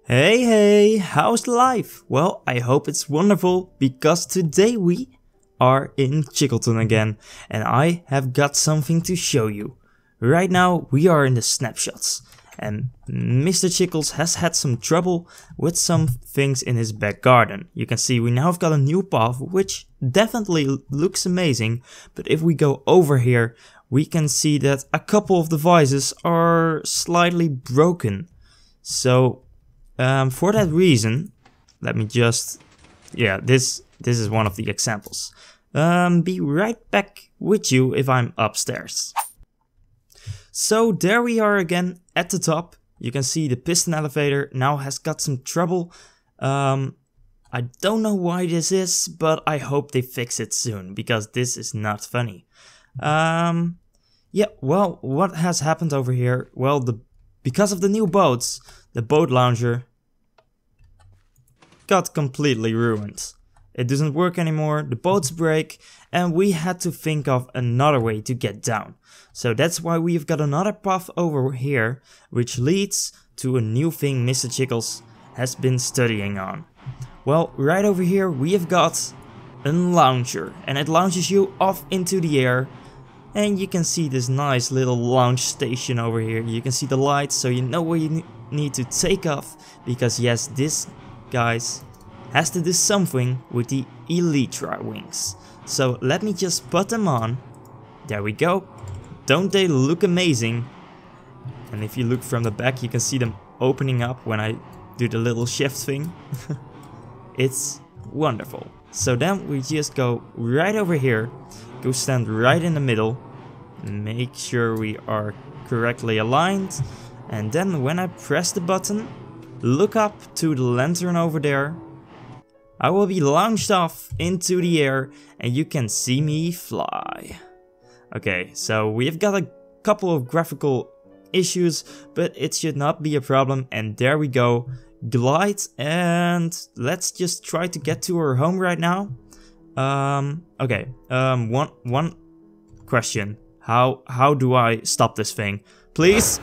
Hey, how's life? Well, I hope it's wonderful because today we are in Chickleton again and I have got something to show you. Right now we are in the snapshots and Mr. Chickles has had some trouble with some things in his back garden. You can see we now have got a new path which definitely looks amazing, but if we go over here we can see that a couple of devices are slightly broken. So for that reason, let me just, this is one of the examples. Be right back with you if I'm upstairs. So there we are again at the top. You can see the piston elevator now has got some trouble. I don't know why this is, but I hope they fix it soon because this is not funny. Well, what has happened over here? Well, because of the new boats, the boat launcher got completely ruined. It doesn't work anymore, the boats break, and we had to think of another way to get down. So that's why we've got another path over here, which leads to a new thing Mr. Chickles has been studying on. Well, right over here we have got a launcher, and it launches you off into the air. And you can see this nice little launch station over here. You can see the lights, so you know where you need to take off. Because yes, this, guys, has to do something with the Elytra wings. So let me just put them on. There we go. Don't they look amazing? And if you look from the back, you can see them opening up when I do the little shift thing. It's wonderful. So then we just go right over here. Go stand right in the middle, make sure we are correctly aligned, and then when I press the button, look up to the lantern over there. I will be launched off into the air and you can see me fly. Okay, so we've got a couple of graphical issues, but it should not be a problem, and there we go. Glide, and let's just try to get to our home right now. One question. How do I stop this thing? Please?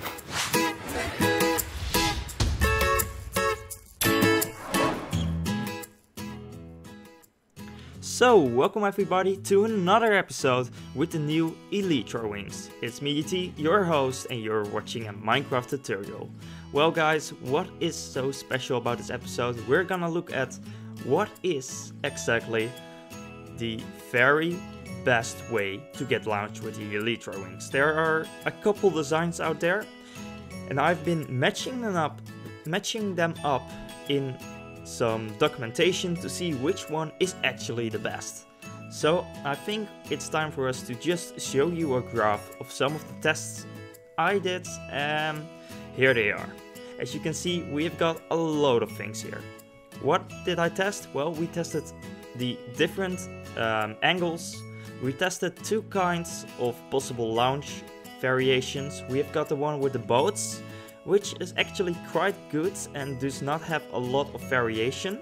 So, welcome everybody to another episode with the new Elytra wings. It's me, GT, your host, and you're watching a Minecraft tutorial. Well guys, what is so special about this episode? We're gonna look at what is exactly the very best way to get launched with the Elytra wings. There are a couple designs out there, and I've been matching them up in some documentation to see which one is actually the best. So I think it's time for us to just show you a graph of some of the tests I did, and here they are. As you can see, we've got a load of things here. What did I test? Well, we tested the different angles. We tested two kinds of possible launch variations. We have got the one with the boats, which is actually quite good and does not have a lot of variation.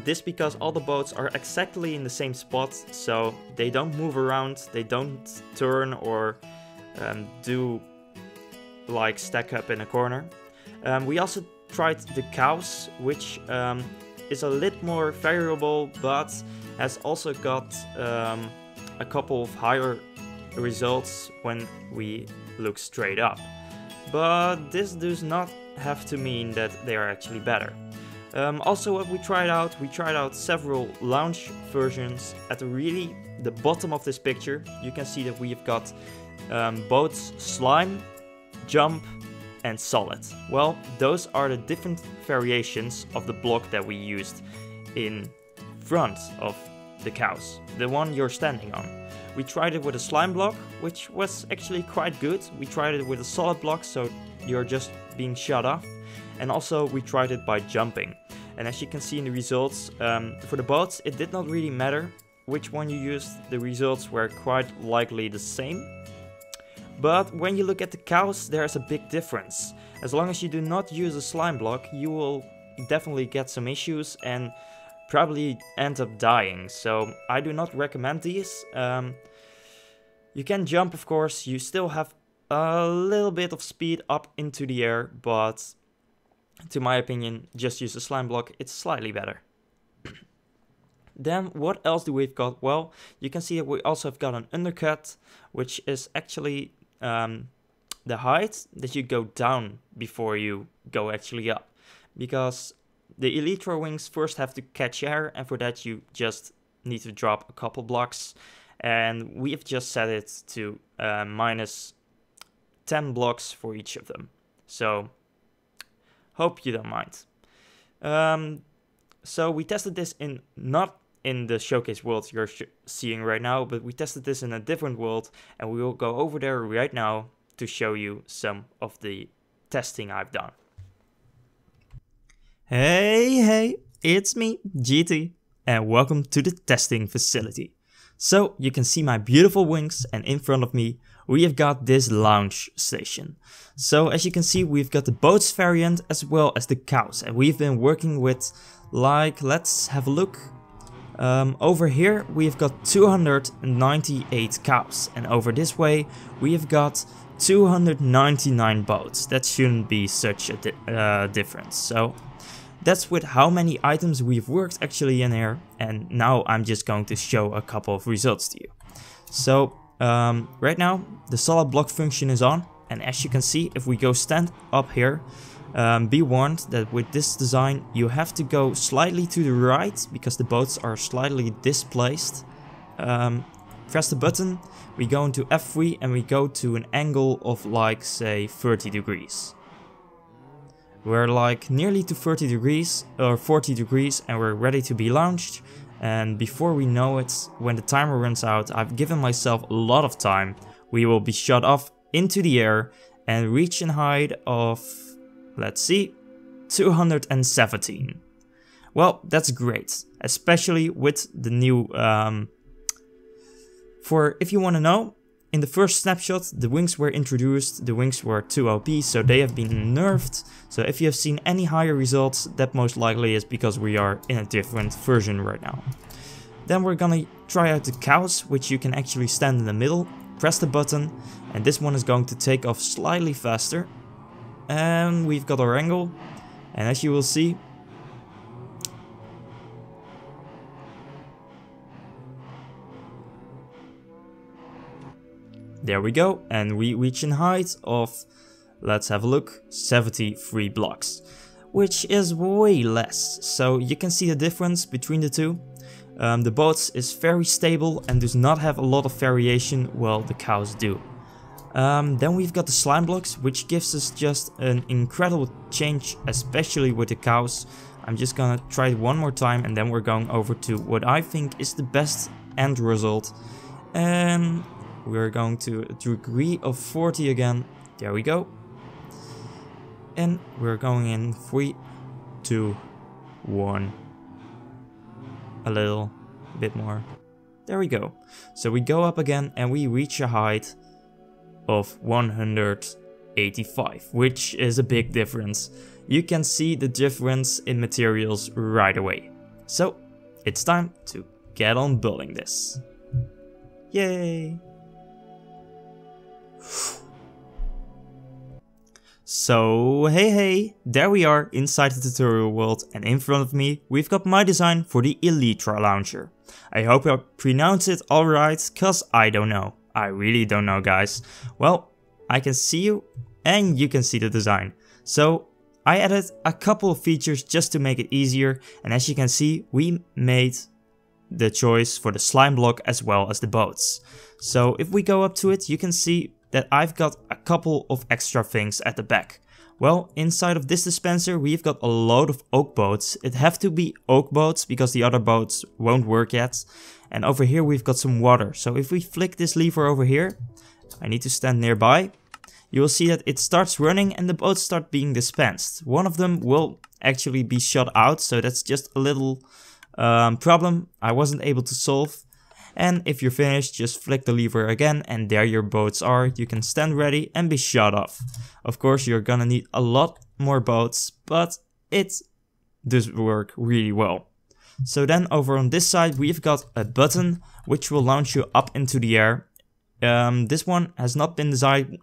This because all the boats are exactly in the same spot, so they don't move around, they don't turn or do like stack up in a corner. We also tried the cows, which is a little more variable, but has also got a couple of higher results when we look straight up. But this does not have to mean that they are actually better. Also, what we tried out several launch versions. At the bottom of this picture, you can see that we've got boats slime, jump, and solid. Well, those are the different variations of the block that we used in front of the cows, the one you're standing on. We tried it with a slime block, which was actually quite good. We tried it with a solid block, so you're just being shut off. And also we tried it by jumping. And as you can see in the results, for the boats it did not really matter which one you used. The results were quite likely the same. But when you look at the cows, there's a big difference. As long as you do not use a slime block, you will definitely get some issues and probably end up dying. So I do not recommend these. You can jump, of course. You still have a little bit of speed up into the air, but to my opinion, just use a slime block. It's slightly better. Then what else do we've got? Well, you can see that we also have got an undercut, which is actually the height that you go down before you go actually up. Because the Elytra wings first have to catch air, and for that you just need to drop a couple blocks. And we have just set it to minus 10 blocks for each of them. So, hope you don't mind. So we tested this not in the showcase world you're seeing right now, but we tested this in a different world, and we will go over there right now to show you some of the testing I've done. Hey, it's me, GT, and welcome to the testing facility. So you can see my beautiful wings, and in front of me we have got this lounge station. So as you can see, we've got the boats variant as well as the cows, and we've been working with, like, let's have a look. Over here we've got 298 cows, and over this way we have got 299 boats. That shouldn't be such a difference. So that's with how many items we've worked actually in here, and now I'm just going to show a couple of results to you. So right now the solid block function is on, and as you can see, if we go stand up here, be warned that with this design you have to go slightly to the right because the boats are slightly displaced. Press the button, we go into F3 and we go to an angle of, like, say 30 degrees. We're like nearly to 30 degrees or 40 degrees, and we're ready to be launched. And before we know it, when the timer runs out, I've given myself a lot of time. We will be shot off into the air and reach a height of, let's see, 217. Well, that's great, especially with the new, if you want to know, in the first snapshot the wings were introduced, the wings were too OP, so they have been nerfed. So if you have seen any higher results, that most likely is because we are in a different version right now. Then we're gonna try out the cows, which you can actually stand in the middle, press the button, and this one is going to take off slightly faster. And we've got our angle, and as you will see, there we go, and we reach a height of, let's have a look, 73 blocks, which is way less. So you can see the difference between the two. The boats is very stable and does not have a lot of variation, while the cows do. Then we've got the slime blocks, which gives us just an incredible change, especially with the cows. I'm just gonna try it one more time, and then we're going over to what I think is the best end result. And we're going to a degree of 40 again. There we go. And we're going in 3, 2, 1. A little bit more. There we go. So we go up again and we reach a height of 185, which is a big difference. You can see the difference in materials right away. So it's time to get on building this. Yay! So hey, there we are inside the tutorial world, and in front of me we've got my design for the Elytra launcher. I hope I pronounced it alright, cause I don't know. I really don't know, guys. Well, I can see you and you can see the design. So I added a couple of features just to make it easier, and as you can see, we made the choice for the slime block as well as the boats. So if we go up to it, you can see that I've got a couple of extra things at the back. Well, inside of this dispenser we've got a load of oak boats. It have to be oak boats because the other boats won't work yet. And over here we've got some water. So if we flick this lever over here, I need to stand nearby, you will see that it starts running and the boats start being dispensed. One of them will actually be shot out, so that's just a little problem I wasn't able to solve. And if you're finished, just flick the lever again and there your boats are. You can stand ready and be shot off. Of course, you're gonna need a lot more boats, but it does work really well. So then over on this side, we've got a button which will launch you up into the air. This one has not been designed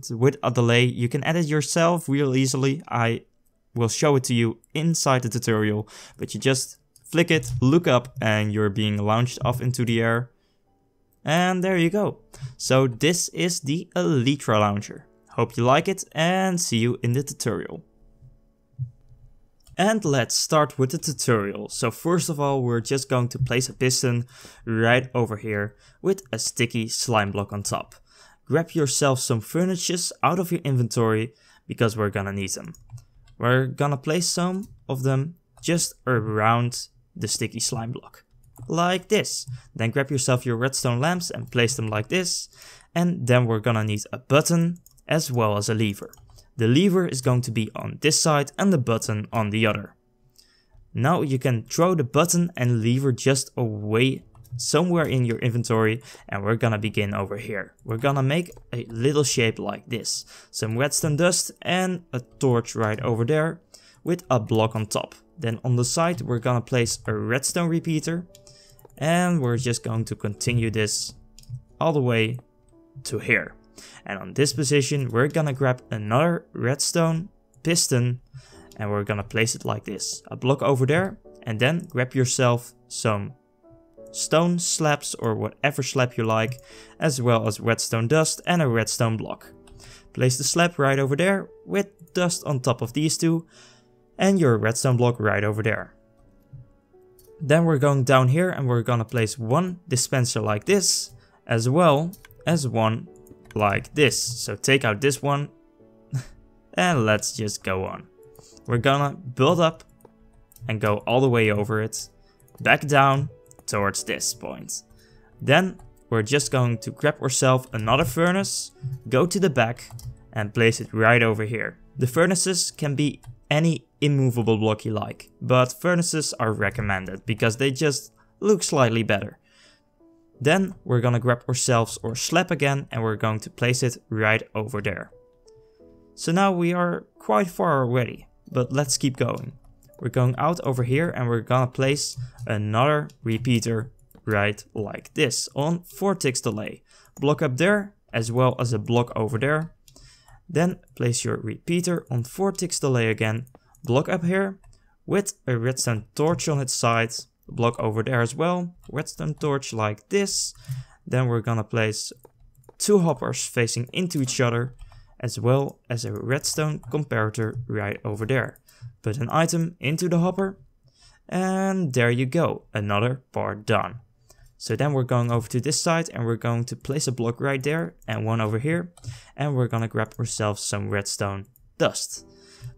with a delay. You can edit yourself real easily. I will show it to you inside the tutorial, but you just flick it, look up, and you're being launched off into the air. And there you go. So this is the Elytra launcher. Hope you like it and see you in the tutorial. And let's start with the tutorial. So first of all, we're just going to place a piston right over here with a sticky slime block on top. Grab yourself some furnaces out of your inventory because we're gonna need them. We're gonna place some of them just around the sticky slime block, like this. Then grab yourself your redstone lamps and place them like this. And then we're gonna need a button as well as a lever. The lever is going to be on this side and the button on the other. Now you can throw the button and lever just away somewhere in your inventory, and we're gonna begin over here. We're gonna make a little shape like this. Some redstone dust and a torch right over there with a block on top. Then on the side we're gonna place a redstone repeater, and we're just going to continue this all the way to here. And on this position we're gonna grab another redstone piston and we're gonna place it like this. A block over there, and then grab yourself some stone slabs or whatever slab you like, as well as redstone dust and a redstone block. Place the slab right over there with dust on top of these two and your redstone block right over there. Then we're going down here and we're gonna place one dispenser like this, as well as one like this. So take out this one and let's just go on. We're gonna build up and go all the way over it, back down towards this point. Then we're just going to grab ourselves another furnace, go to the back and place it right over here. The furnaces can be any immovable block you like, but furnaces are recommended because they just look slightly better. Then we're gonna grab ourselves our slab again and we're going to place it right over there. So now we are quite far already, but let's keep going. We're going out over here and we're gonna place another repeater right like this on 4 ticks delay. Block up there as well as a block over there. Then place your repeater on 4 ticks delay again. Block up here with a redstone torch on its side. Block over there as well. Redstone torch like this. Then we're gonna place 2 hoppers facing into each other, as well as a redstone comparator right over there. Put an item into the hopper and there you go, another part done. So then we're going over to this side and we're going to place a block right there and one over here, and we're gonna grab ourselves some redstone dust.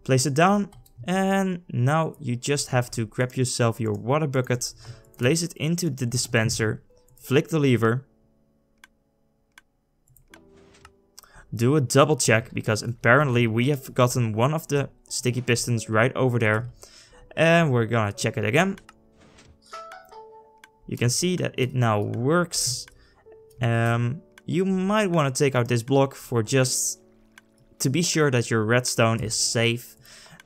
Place it down, and now you just have to grab yourself your water bucket, place it into the dispenser, flick the lever. Do a double check because apparently we have forgotten one of the sticky pistons right over there, and we're gonna check it again. You can see that it now works. You might want to take out this block for just to be sure that your redstone is safe.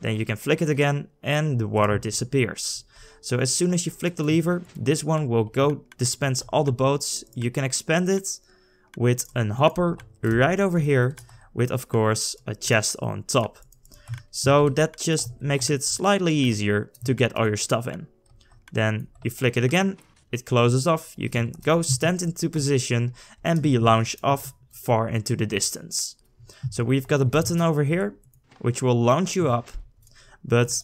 Then you can flick it again and the water disappears. So as soon as you flick the lever, this one will go dispense all the boats. You can expand it with an hopper right over here with, of course, a chest on top. So that just makes it slightly easier to get all your stuff in. Then you flick it again, it closes off. You can go stand into position and be launched off far into the distance. So we've got a button over here which will launch you up. But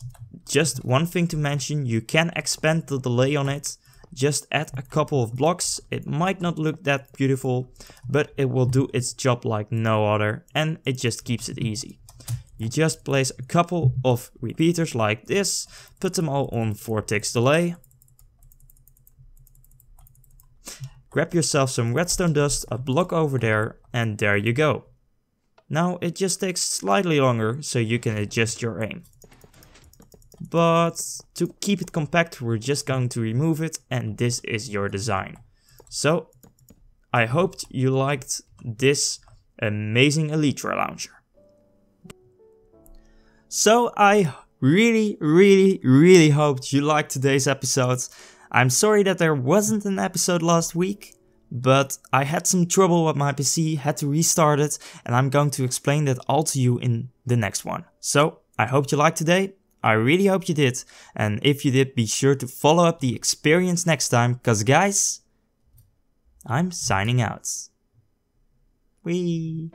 just one thing to mention, you can expand the delay on it. Just add a couple of blocks. It might not look that beautiful, but it will do its job like no other, and it just keeps it easy. You just place a couple of repeaters like this, put them all on 4 ticks delay. Grab yourself some redstone dust, a block over there, and there you go. Now it just takes slightly longer so you can adjust your aim. But to keep it compact, we're just going to remove it, and this is your design. So I hoped you liked this amazing Elytra launcher. So I really hoped you liked today's episode. I'm sorry that there wasn't an episode last week, but I had some trouble with my PC, had to restart it, and I'm going to explain that all to you in the next one. So I hope you liked today, I really hope you did, and if you did, be sure to follow up the experience next time, cause guys, I'm signing out. Whee!